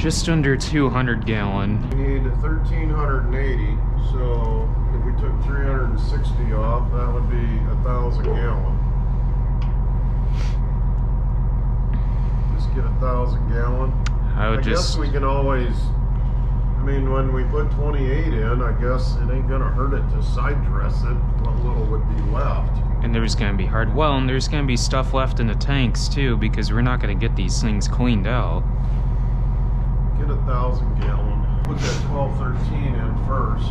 Just under 200 gallon. We need 1,380, so if we took 360 off, that would be 1,000 gallon. Just get 1,000 gallon. I guess we can always, I mean, when we put 28 in, I guess it ain't gonna hurt it to side dress it, what little would be left. And there's gonna be and there's gonna be stuff left in the tanks too, because we're not gonna get these things cleaned out. Get 1,000 gallon. Put that 1213 in first.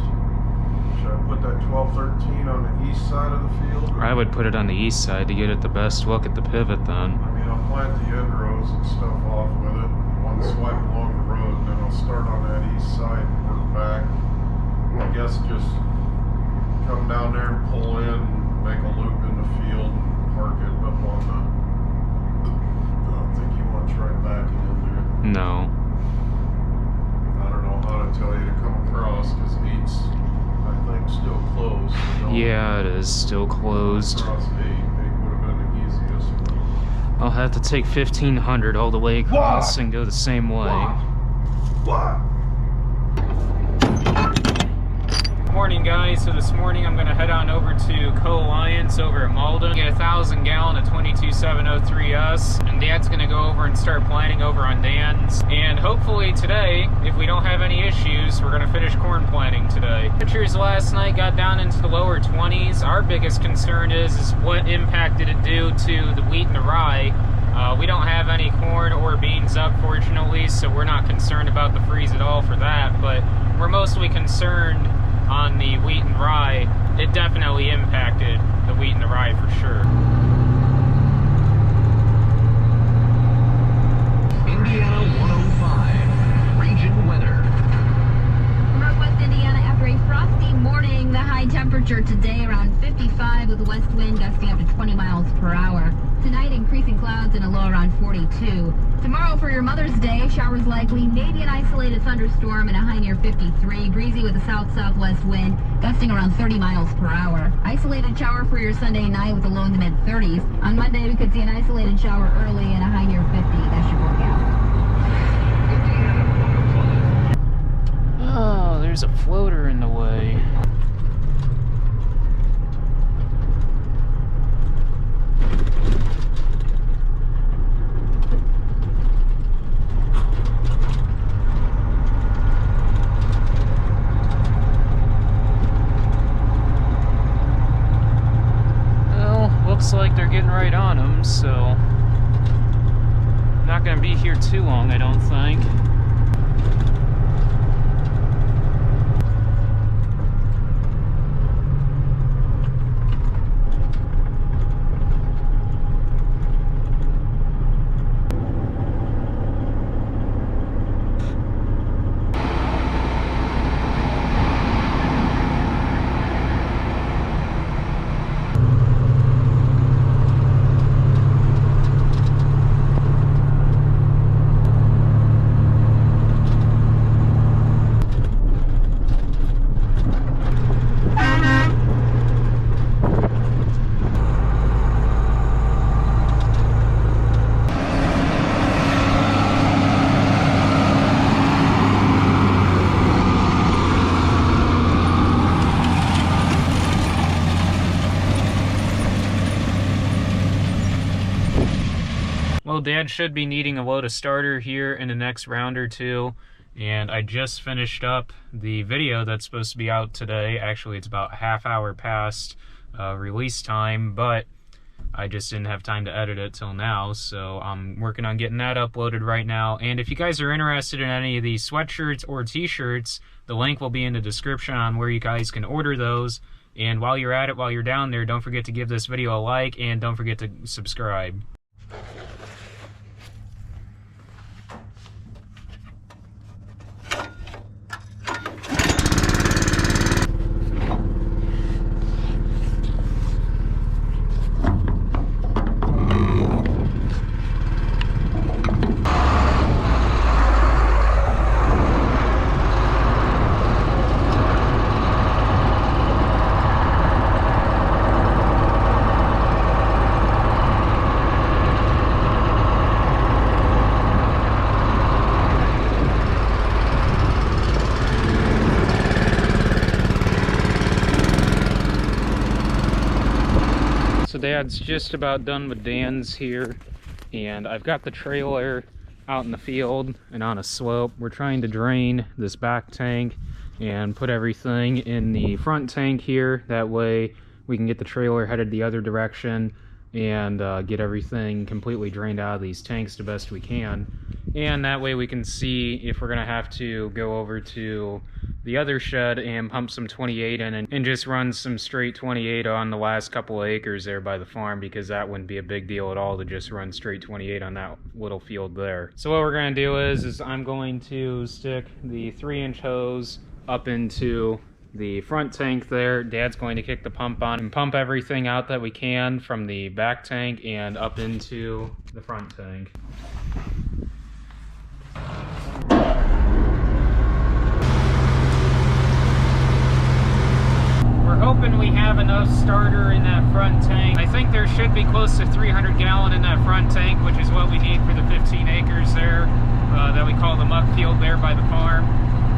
Should I put that 1213 on the east side of the field? I would put it on the east side to get it the best look at the pivot then. I mean, I'll plant the end rows and stuff off with it. One swipe along the road, and then I'll start on that east side and work back. I guess just come down there and pull in, make a loop in the field, and park it up on the... I don't think you want to try backing in there. No. I don't know how to tell you to come across, because 8's, I think, still closed. So yeah, it is still closed. Across 8 would have been the easiest. I'll have to take 1,500 all the way across and go the same way. What? Morning, guys. So this morning I'm going to head on over to Co-Alliance over at Malden, get 1,000 gallon of 22703S, and Dad's going to go over and start planting over on Dan's. And hopefully today, if we don't have any issues, we're going to finish corn planting today. Temperatures last night got down into the lower 20s. Our biggest concern is what impact did it do to the wheat and the rye. We don't have any corn or beans up, fortunately, so we're not concerned about the freeze at all for that, but we're mostly concerned on the wheat and rye. It definitely impacted the wheat and the rye for sure. Indiana 105, region weather. Northwest Indiana, after a frosty morning, the high temperature today around 55 with a west wind gusting up to 20 miles per hour. Tonight, increasing clouds and a low around 42. Tomorrow for your Mother's Day, showers likely, maybe an isolated thunderstorm and a high near 53. Breezy with a south-southwest wind, gusting around 30 miles per hour. Isolated shower for your Sunday night with a low in the mid-30s. On Monday, we could see an isolated shower early and a high near 50. That should work out. Oh, there's a floater in the way. Looks like they're getting right on them, so not gonna be here too long, I don't think. Well, Dad should be needing a load of starter here in the next round or two, and I just finished up the video that's supposed to be out today. Actually, it's about a half hour past release time, but I just didn't have time to edit it till now, so I'm working on getting that uploaded right now. And if you guys are interested in any of these sweatshirts or t-shirts, the link will be in the description on where you guys can order those. And while you're at it, while you're down there, don't forget to give this video a like, and don't forget to subscribe. just about done with Dan's here, and I've got the trailer out in the field and on a slope. We're trying to drain this back tank and put everything in the front tank here. That way we can get the trailer headed the other direction and get everything completely drained out of these tanks the best we can. And that way we can see if we're gonna have to go over to the other shed and pump some 28 in and just run some straight 28 on the last couple of acres there by the farm, because that wouldn't be a big deal at all to just run straight 28 on that little field there. So what we're gonna do is I'm going to stick the 3-inch hose up into the front tank there. Dad's going to kick the pump on and pump everything out that we can from the back tank and up into the front tank. We're hoping we have enough starter in that front tank. I think there should be close to 300 gallon in that front tank, which is what we need for the 15 acres there that we call the muck field there by the farm.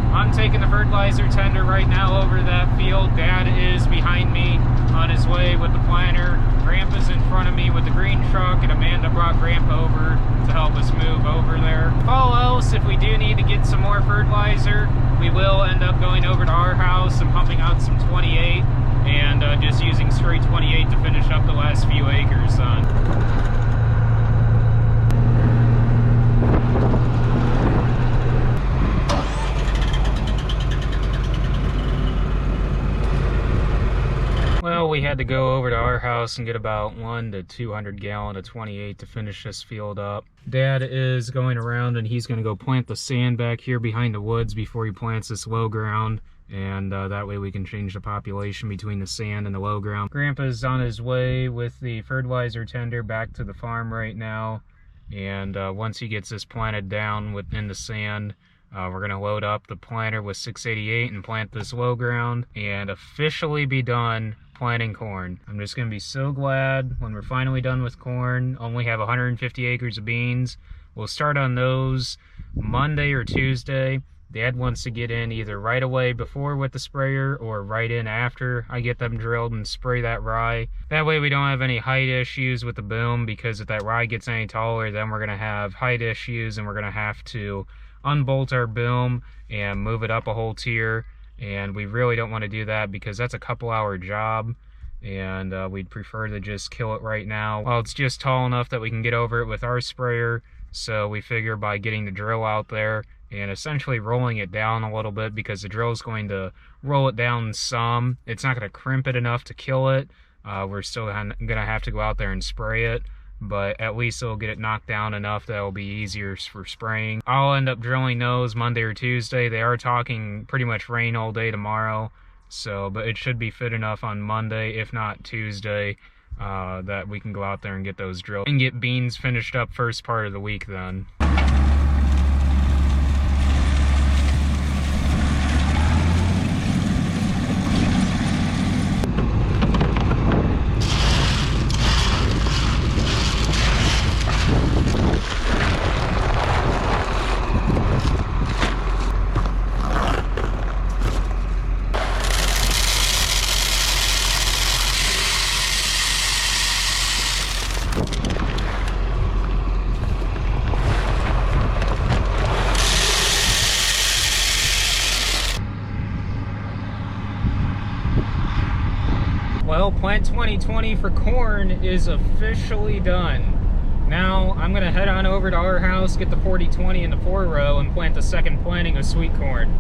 I'm taking the fertilizer tender right now over that field. Dad is behind me on his way with the planter. Grandpa's in front of me with the green truck, and Amanda brought Grandpa over to help us move over there. If all else, if we do need to get some more fertilizer, we will end up going over to our house and pumping out some 28 and just using straight 28 to finish up the last few acres on. Well, we had to go over to our house and get about 1 to 200 gallon of 28 to finish this field up. Dad is going around and he's going to go plant the sand back here behind the woods before he plants this low ground, and that way we can change the population between the sand and the low ground. Grandpa's on his way with the fertilizer tender back to the farm right now, and once he gets this planted down within the sand, we're going to load up the planter with 688 and plant this low ground and officially be done planting corn. I'm just going to be so glad when we're finally done with corn. Only have 150 acres of beans. We'll start on those Monday or Tuesday. Dad wants to get in either right away before with the sprayer or right in after I get them drilled and spray that rye. That way we don't have any height issues with the boom, because if that rye gets any taller, then we're going to have height issues and we're going to have to unbolt our boom and move it up a whole tier, and we really don't want to do that because that's a couple-hour job, and we'd prefer to just kill it right now while it's just tall enough that we can get over it with our sprayer. So we figure by getting the drill out there and essentially rolling it down a little bit, because the drill is going to roll it down some. It's not going to crimp it enough to kill it. We're still going to have to go out there and spray it, but at least it'll get it knocked down enough that it'll be easier for spraying. I'll end up drilling those Monday or Tuesday. They are talking pretty much rain all day tomorrow, so but it should be fit enough on Monday, if not Tuesday, that we can go out there and get those drilled and get beans finished up first part of the week then. Well, Plant 2020 for corn is officially done. Now I'm going to head on over to our house, get the 40-20 in the 4-row, and plant the second planting of sweet corn.